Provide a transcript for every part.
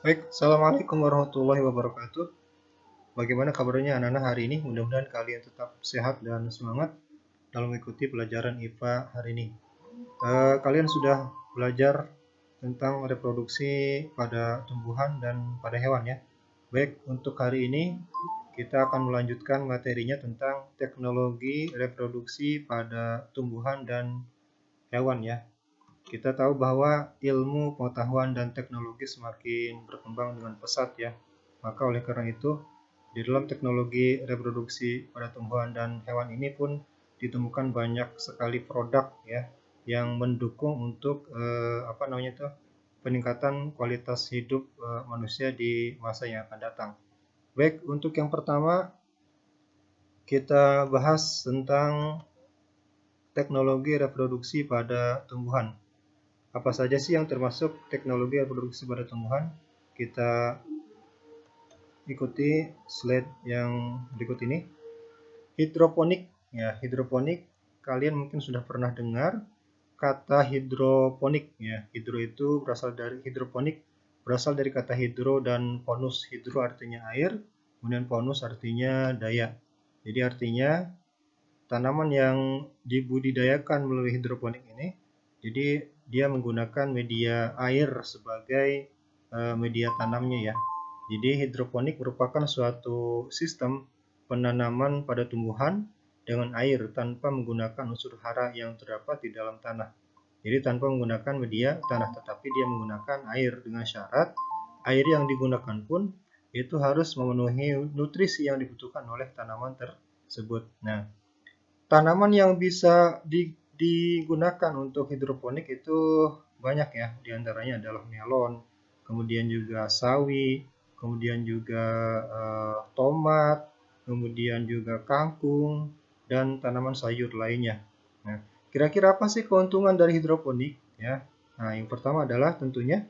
Baik, Assalamualaikum warahmatullahi wabarakatuh. Bagaimana kabarnya anak-anak hari ini? Mudah-mudahan kalian tetap sehat dan semangat dalam mengikuti pelajaran IPA hari ini. Kalian sudah belajar tentang reproduksi pada tumbuhan dan pada hewan ya. Baik, untuk hari ini kita akan melanjutkan materinya tentang teknologi reproduksi pada tumbuhan dan hewan ya. Kita tahu bahwa ilmu pengetahuan dan teknologi semakin berkembang dengan pesat ya. Maka oleh karena itu, di dalam teknologi reproduksi pada tumbuhan dan hewan ini pun ditemukan banyak sekali produk ya yang mendukung untuk peningkatan kualitas hidup manusia di masa yang akan datang. Baik, untuk yang pertama kita bahas tentang teknologi reproduksi pada tumbuhan. Apa saja sih yang termasuk teknologi reproduksi pada tumbuhan? Kita ikuti slide yang berikut ini. Hidroponik, ya hidroponik. Kalian mungkin sudah pernah dengar kata hidroponik, ya. Hidro itu berasal dari hidroponik, berasal dari kata hidro dan ponus. Hidro artinya air, kemudian ponus artinya daya. Jadi artinya tanaman yang dibudidayakan melalui hidroponik ini, jadi dia menggunakan media air sebagai media tanamnya ya. Jadi hidroponik merupakan suatu sistem penanaman pada tumbuhan dengan air tanpa menggunakan unsur hara yang terdapat di dalam tanah. Jadi tanpa menggunakan media tanah, tetapi dia menggunakan air dengan syarat air yang digunakan pun itu harus memenuhi nutrisi yang dibutuhkan oleh tanaman tersebut. Nah, tanaman yang bisa digunakan untuk hidroponik itu banyak ya, diantaranya adalah melon, kemudian juga sawi, kemudian juga tomat, kemudian juga kangkung, dan tanaman sayur lainnya. Nah, kira-kira apa sih keuntungan dari hidroponik? Ya, nah yang pertama adalah tentunya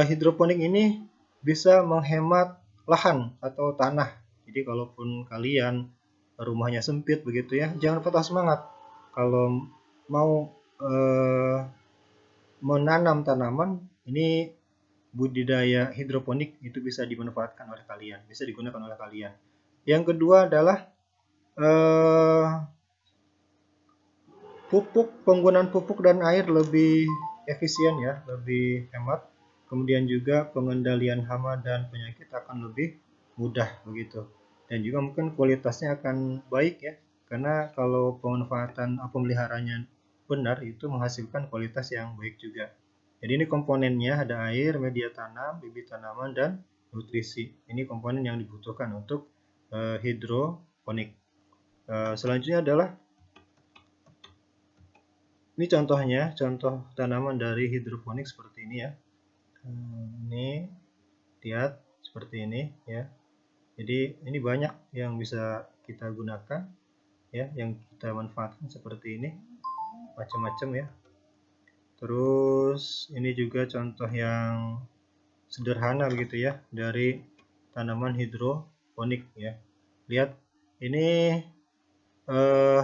hidroponik ini bisa menghemat lahan atau tanah. Jadi kalaupun kalian rumahnya sempit begitu ya, jangan patah semangat. Kalau mau menanam tanaman, ini budidaya hidroponik itu bisa dimanfaatkan oleh kalian, bisa digunakan oleh kalian. Yang kedua adalah penggunaan pupuk dan air lebih efisien ya, lebih hemat. Kemudian juga pengendalian hama dan penyakit akan lebih mudah begitu. Dan juga mungkin kualitasnya akan baik ya, karena kalau pemanfaatan pemeliharanya benar itu menghasilkan kualitas yang baik juga. Jadi ini komponennya ada air, media tanam, bibit tanaman, dan nutrisi. Ini komponen yang dibutuhkan untuk hidroponik. Selanjutnya adalah ini contohnya, contoh tanaman dari hidroponik seperti ini ya. Ini lihat seperti ini ya. Jadi ini banyak yang bisa kita gunakan ya, yang kita manfaatkan seperti ini, macam-macam ya. Terus ini juga contoh yang sederhana begitu ya dari tanaman hidroponik ya. Lihat ini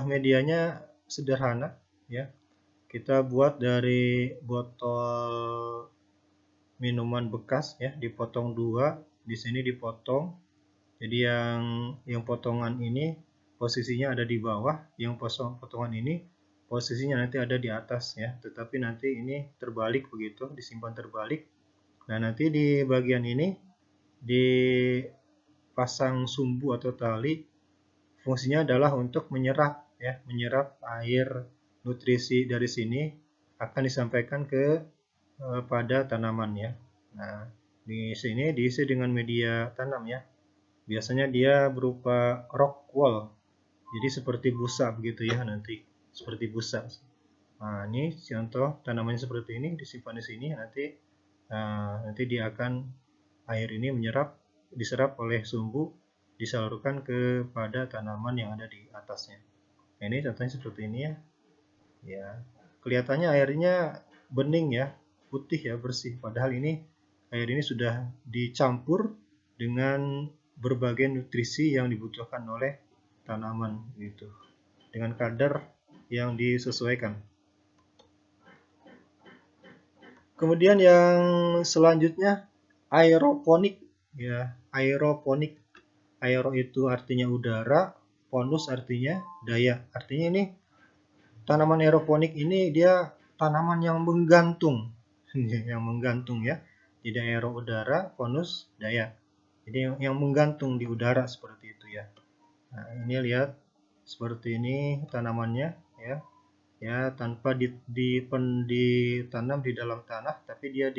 medianya sederhana ya. Kita buat dari botol minuman bekas ya, dipotong dua, di sini dipotong. Jadi yang potongan ini posisinya ada di bawah, yang potongan ini posisinya nanti ada di atas ya. Tetapi nanti ini terbalik begitu, disimpan terbalik. Nah, nanti di bagian ini dipasang sumbu atau tali. Fungsinya adalah untuk menyerap ya, menyerap air nutrisi dari sini akan disampaikan pada tanaman ya. Nah, di sini diisi dengan media tanam ya. Biasanya dia berupa rock wool. Jadi seperti busa begitu ya nanti, seperti busa. Nah, ini contoh tanamannya seperti ini, disimpan di sini nanti dia akan air ini diserap oleh sumbu, disalurkan kepada tanaman yang ada di atasnya. Nah, ini contohnya seperti ini ya. Ya, kelihatannya airnya bening ya, putih ya, bersih. Padahal ini air ini sudah dicampur dengan berbagai nutrisi yang dibutuhkan oleh tanaman gitu, dengan kadar yang disesuaikan. Kemudian yang selanjutnya aeroponik ya, aeroponik. Aero itu artinya udara, ponus artinya daya. Artinya ini tanaman aeroponik ini dia tanaman yang menggantung. Yang menggantung ya. Tidak aero udara, ponus daya. Jadi yang menggantung di udara seperti itu ya. Nah, ini lihat seperti ini tanamannya ya. Ya, tanpa ditanam di dalam tanah, tapi dia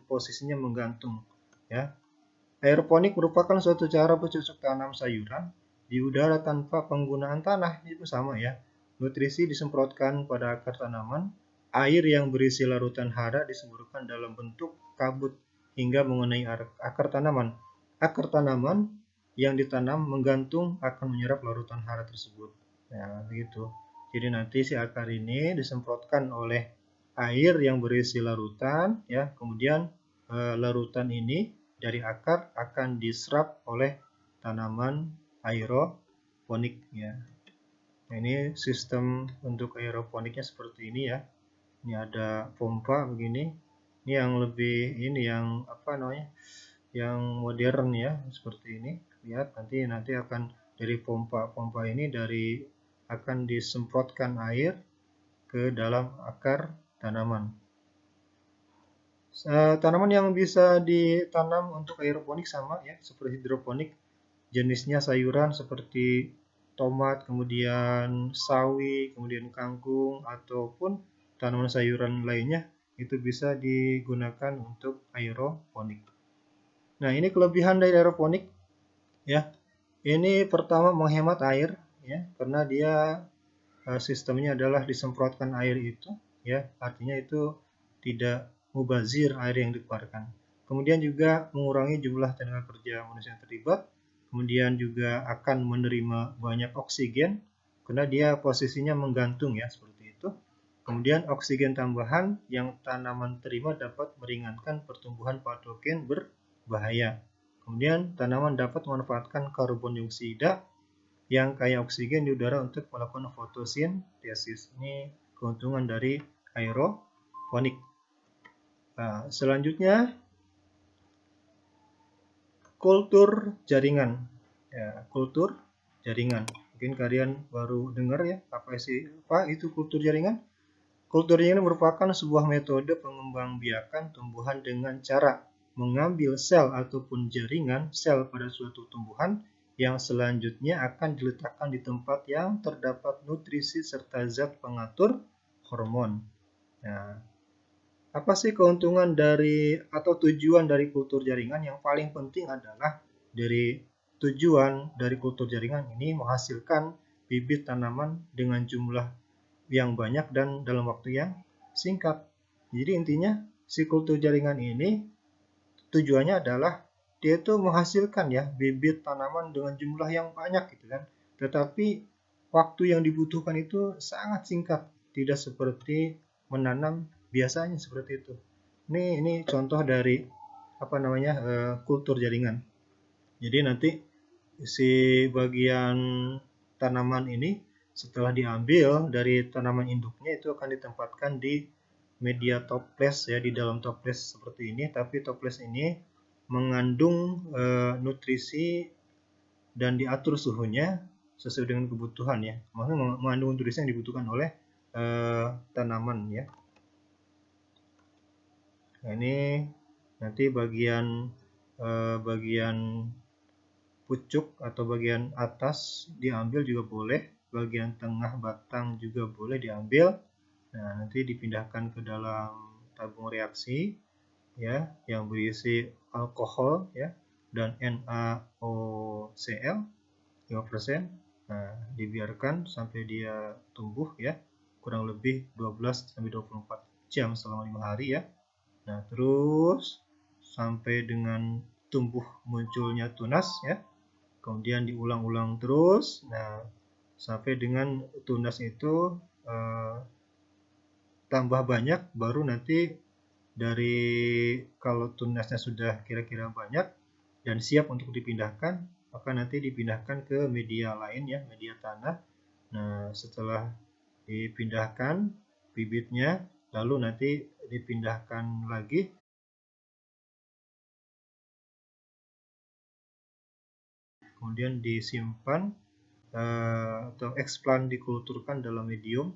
posisinya menggantung ya. Aeroponik merupakan suatu cara bercocok tanam sayuran di udara tanpa penggunaan tanah. Itu sama ya. Nutrisi disemprotkan pada akar tanaman, air yang berisi larutan hara disemburkan dalam bentuk kabut hingga mengenai akar tanaman. Akar tanaman yang ditanam menggantung akan menyerap larutan hara tersebut. Ya, begitu. Jadi nanti si akar ini disemprotkan oleh air yang berisi larutan ya, kemudian larutan ini dari akar akan diserap oleh tanaman aeroponik ya. Nah, ini sistem untuk aeroponiknya seperti ini ya. Ini ada pompa begini. Ini yang lebih ini yang apa namanya? Yang modern ya, seperti ini. Lihat nanti akan dari pompa ini akan disemprotkan air ke dalam akar tanaman. Tanaman yang bisa ditanam untuk aeroponik sama ya seperti hidroponik, jenisnya sayuran seperti tomat, kemudian sawi, kemudian kangkung, ataupun tanaman sayuran lainnya itu bisa digunakan untuk aeroponik. Nah, ini kelebihan dari aeroponik ya. Ini pertama menghemat air ya, karena dia sistemnya adalah disemprotkan air itu ya, artinya itu tidak mubazir air yang dikeluarkan. Kemudian juga mengurangi jumlah tenaga kerja manusia yang terlibat. Kemudian juga akan menerima banyak oksigen karena dia posisinya menggantung ya, seperti itu. Kemudian oksigen tambahan yang tanaman terima dapat meringankan pertumbuhan patogen berbahaya. Kemudian tanaman dapat memanfaatkan karbon dioksida yang kaya oksigen di udara untuk melakukan fotosintesis. Ini keuntungan dari aeroponik. Nah, selanjutnya kultur jaringan. Ya, kultur jaringan. Mungkin kalian baru dengar ya apa itu kultur jaringan? Kultur jaringan merupakan sebuah metode pengembangbiakan tumbuhan dengan cara mengambil sel ataupun jaringan sel pada suatu tumbuhan yang selanjutnya akan diletakkan di tempat yang terdapat nutrisi serta zat pengatur hormon. Nah, apa sih keuntungan dari atau tujuan dari kultur jaringan? Yang paling penting adalah dari tujuan dari kultur jaringan ini menghasilkan bibit tanaman dengan jumlah yang banyak dan dalam waktu yang singkat. Jadi intinya si kultur jaringan ini tujuannya adalah dia itu menghasilkan ya bibit tanaman dengan jumlah yang banyak gitu kan. Tetapi waktu yang dibutuhkan itu sangat singkat, tidak seperti menanam biasanya seperti itu. Ini contoh dari apa namanya kultur jaringan. Jadi nanti si bagian tanaman ini setelah diambil dari tanaman induknya itu akan ditempatkan di media toples ya, di dalam toples seperti ini. Tapi toples ini mengandung nutrisi dan diatur suhunya sesuai dengan kebutuhan ya. Maksudnya mengandung nutrisi yang dibutuhkan oleh tanaman ya. Nah, ini nanti bagian pucuk atau bagian atas diambil juga boleh, bagian tengah batang juga boleh diambil. Nah, nanti dipindahkan ke dalam tabung reaksi ya yang berisi alkohol ya dan NaOCl 5%. Nah, dibiarkan sampai dia tumbuh ya kurang lebih 12 sampai 24 jam selama 5 hari ya. Nah, terus sampai dengan tumbuh munculnya tunas ya. Kemudian diulang-ulang terus. Nah, sampai dengan tunas itu tambah banyak, baru nanti dari kalau tunasnya sudah kira-kira banyak dan siap untuk dipindahkan, maka nanti dipindahkan ke media lain ya, media tanah. Nah, setelah dipindahkan bibitnya, lalu nanti dipindahkan lagi kemudian disimpan atau explant dikulturkan dalam medium,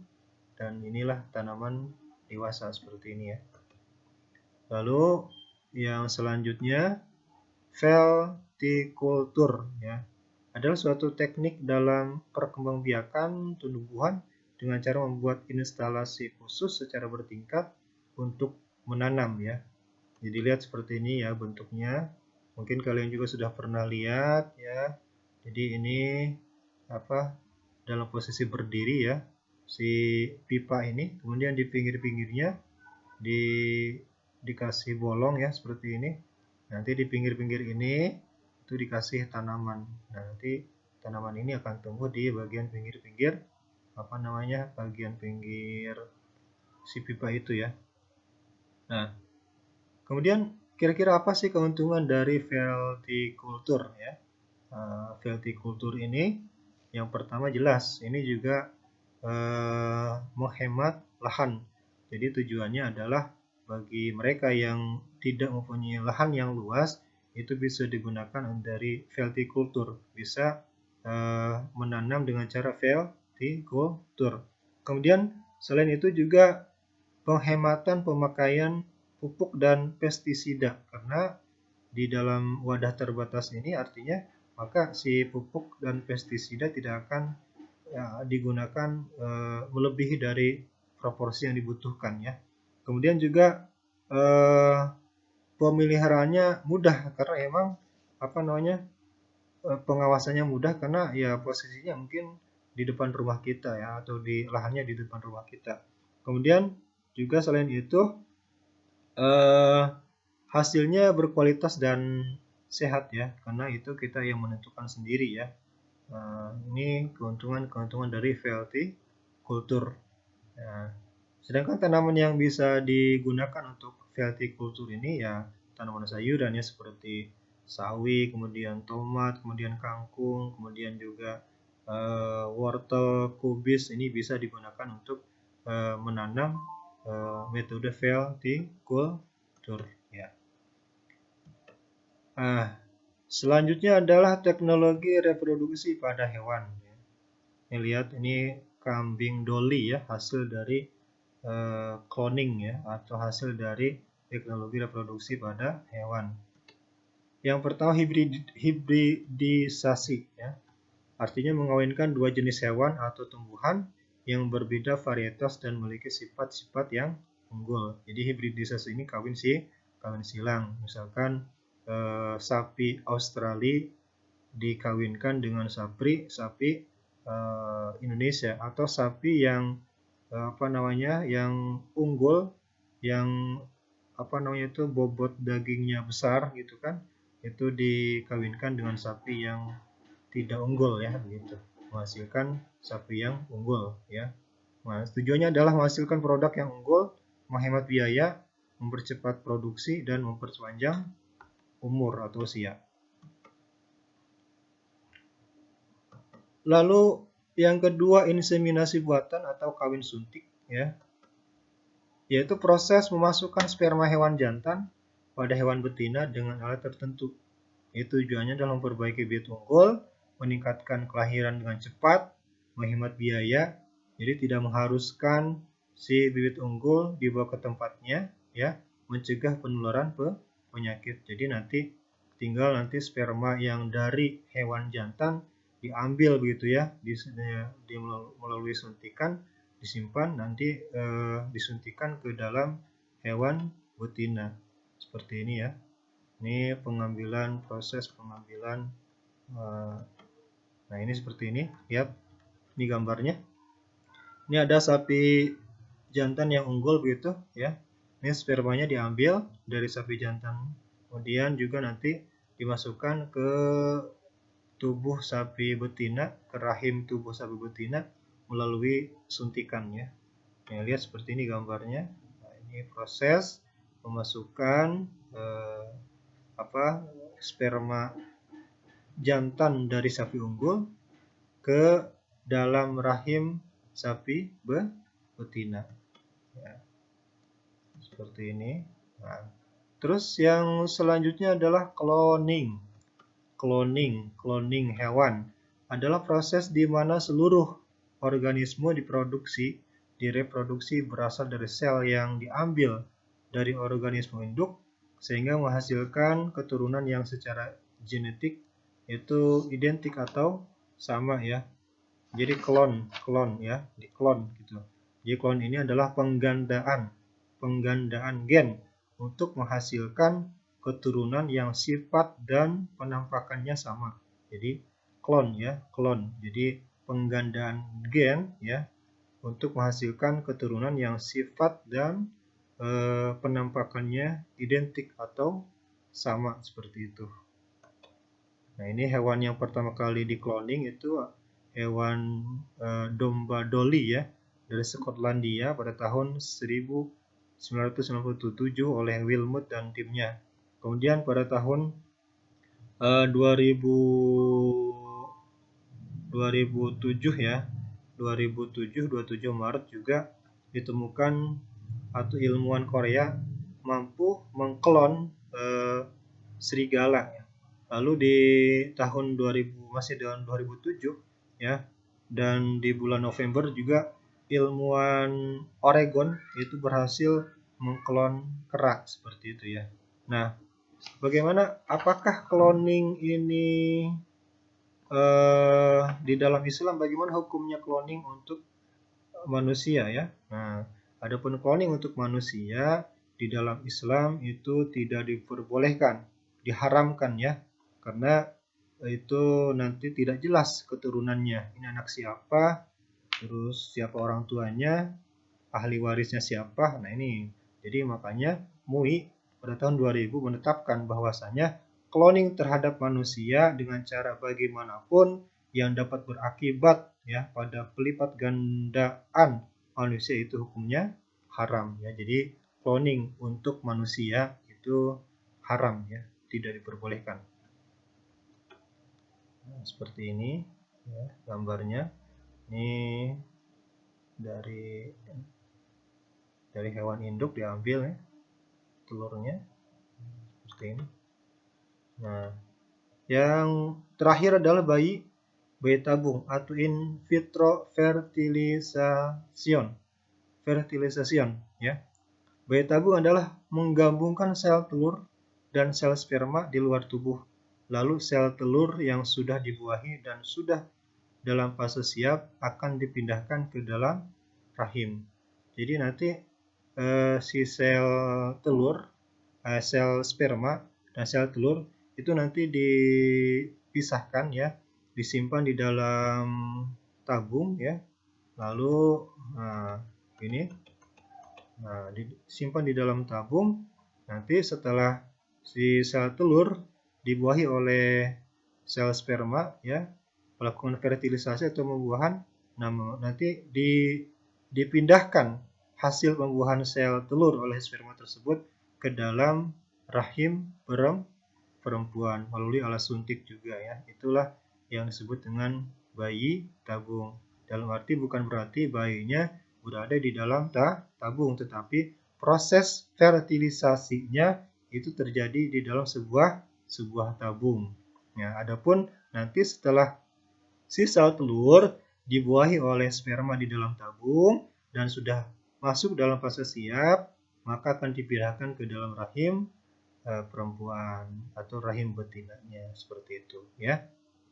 dan inilah tanaman dewasa seperti ini ya. Lalu yang selanjutnya veltikultur ya, adalah suatu teknik dalam perkembangbiakan tumbuhan dengan cara membuat instalasi khusus secara bertingkat untuk menanam ya. Jadi lihat seperti ini ya bentuknya. Mungkin kalian juga sudah pernah lihat ya. Jadi ini dalam posisi berdiri ya si pipa ini, kemudian di pinggir-pinggirnya dikasih bolong ya seperti ini. Nanti di pinggir-pinggir ini itu dikasih tanaman. Nah, nanti tanaman ini akan tumbuh di bagian pinggir-pinggir bagian pinggir si pipa itu ya. Nah, kemudian kira-kira apa sih keuntungan dari veltikultur ya? Veltikultur ini yang pertama jelas ini juga menghemat lahan. Jadi tujuannya adalah bagi mereka yang tidak mempunyai lahan yang luas, itu bisa digunakan dari veltikultur, bisa menanam dengan cara veltikultur. Kemudian selain itu juga penghematan pemakaian pupuk dan pestisida, karena di dalam wadah terbatas ini artinya maka si pupuk dan pestisida tidak akan digunakan melebihi dari proporsi yang dibutuhkan ya. Kemudian juga pemeliharaannya mudah karena emang pengawasannya mudah karena ya posisinya mungkin di depan rumah kita ya, atau di lahannya di depan rumah kita. Kemudian juga selain itu hasilnya berkualitas dan sehat ya, karena itu kita yang menentukan sendiri ya. Ini keuntungan dari veltikultur. Nah, sedangkan tanaman yang bisa digunakan untuk veltikultur ini ya tanaman sayuran ya, seperti sawi, kemudian tomat, kemudian kangkung, kemudian juga wortel, kubis, ini bisa digunakan untuk menanam metode veltikultur ya. Selanjutnya adalah teknologi reproduksi pada hewan. Ini lihat, ini kambing Dolly ya, hasil dari cloning ya, atau hasil dari teknologi reproduksi pada hewan. Yang pertama hibridisasi ya, artinya mengawinkan dua jenis hewan atau tumbuhan yang berbeda varietas dan memiliki sifat-sifat yang unggul. Jadi hibridisasi ini kawin silang. Misalkan sapi Australia dikawinkan dengan sapi Indonesia, atau sapi yang yang unggul, yang itu bobot dagingnya besar gitu kan, itu dikawinkan dengan sapi yang tidak unggul ya, begitu, menghasilkan sapi yang unggul ya. Nah, tujuannya adalah menghasilkan produk yang unggul, menghemat biaya, mempercepat produksi, dan memperpanjang umur atau usia. Lalu yang kedua, inseminasi buatan atau kawin suntik ya, yaitu proses memasukkan sperma hewan jantan pada hewan betina dengan alat tertentu. Itu tujuannya dalam memperbaiki bibit unggul, meningkatkan kelahiran dengan cepat, menghemat biaya, jadi tidak mengharuskan si bibit unggul dibawa ke tempatnya ya, mencegah penularan penyakit. Jadi tinggal sperma yang dari hewan jantan diambil begitu ya, melalui suntikan, disimpan, nanti disuntikan ke dalam hewan betina seperti ini ya. Ini proses pengambilan. Nah, ini seperti ini, lihat ini gambarnya. Ini ada sapi jantan yang unggul begitu ya. Ini spermanya diambil dari sapi jantan, kemudian juga nanti dimasukkan ke tubuh sapi betina, ke rahim tubuh sapi betina melalui suntikan ya. Nah, lihat seperti ini gambarnya. Nah, ini proses memasukkan sperma jantan dari sapi unggul ke dalam rahim sapi betina ya, seperti ini. Nah, terus yang selanjutnya adalah cloning. cloning hewan adalah proses di mana seluruh organisme direproduksi berasal dari sel yang diambil dari organisme induk sehingga menghasilkan keturunan yang secara genetik itu identik atau sama ya. Jadi klon ya, diklon gitu. Jadi klon ini adalah penggandaan gen untuk menghasilkan keturunan yang sifat dan penampakannya sama. Jadi klon ya, klon. Jadi penggandaan gen ya untuk menghasilkan keturunan yang sifat dan penampakannya identik atau sama seperti itu. Nah, ini hewan yang pertama kali di-cloning itu hewan domba Dolly ya dari Skotlandia pada tahun 1997 oleh Wilmot dan timnya. Kemudian pada tahun 2007 ya, 27 Maret juga ditemukan atau ilmuwan Korea mampu mengklon serigala ya. Lalu di tahun 2007 ya, dan di bulan November juga ilmuwan Oregon itu berhasil mengklon kera seperti itu ya. Nah, bagaimana apakah cloning ini di dalam Islam, bagaimana hukumnya cloning untuk manusia ya? Nah, adapun cloning untuk manusia di dalam Islam itu tidak diperbolehkan, diharamkan ya. Karena itu nanti tidak jelas keturunannya. Ini anak siapa, terus siapa orang tuanya, ahli warisnya siapa. Nah ini, jadi makanya MUI pada tahun 2000 menetapkan bahwasanya cloning terhadap manusia dengan cara bagaimanapun yang dapat berakibat ya pada pelipat gandaan manusia itu hukumnya haram ya. Jadi cloning untuk manusia itu haram ya, tidak diperbolehkan. Nah, seperti ini ya gambarnya. Ini dari hewan induk diambil ya telurnya seperti ini. Nah, yang terakhir adalah bayi tabung atau in vitro fertilization ya. Bayi tabung adalah menggabungkan sel telur dan sel sperma di luar tubuh. Lalu sel telur yang sudah dibuahi dan sudah dalam fase siap akan dipindahkan ke dalam rahim. Jadi nanti si sel telur, sel sperma dan sel telur itu nanti dipisahkan ya, disimpan di dalam tabung ya. Lalu disimpan di dalam tabung. Nanti setelah si sel telur dibuahi oleh sel sperma ya, melakukan fertilisasi atau pembuahan, nanti dipindahkan hasil pembuahan sel telur oleh sperma tersebut ke dalam rahim perempuan melalui alat suntik juga ya. Itulah yang disebut dengan bayi tabung. Dalam arti bukan berarti bayinya berada di dalam tabung, tetapi proses fertilisasinya itu terjadi di dalam sebuah tabung. Ya, adapun nanti setelah si sel telur dibuahi oleh sperma di dalam tabung dan sudah masuk dalam fase siap, maka akan dipindahkan ke dalam rahim perempuan atau rahim betinanya seperti itu ya.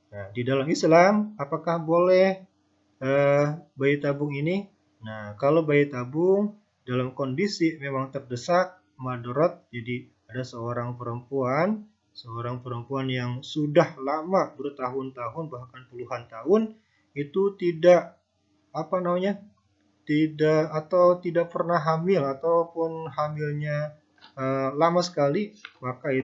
Nah, di dalam Islam apakah boleh bayi tabung ini? Nah, kalau bayi tabung dalam kondisi memang terdesak madarat, jadi ada seorang perempuan yang sudah lama bertahun-tahun bahkan puluhan tahun itu tidak tidak pernah hamil ataupun hamilnya lama sekali, maka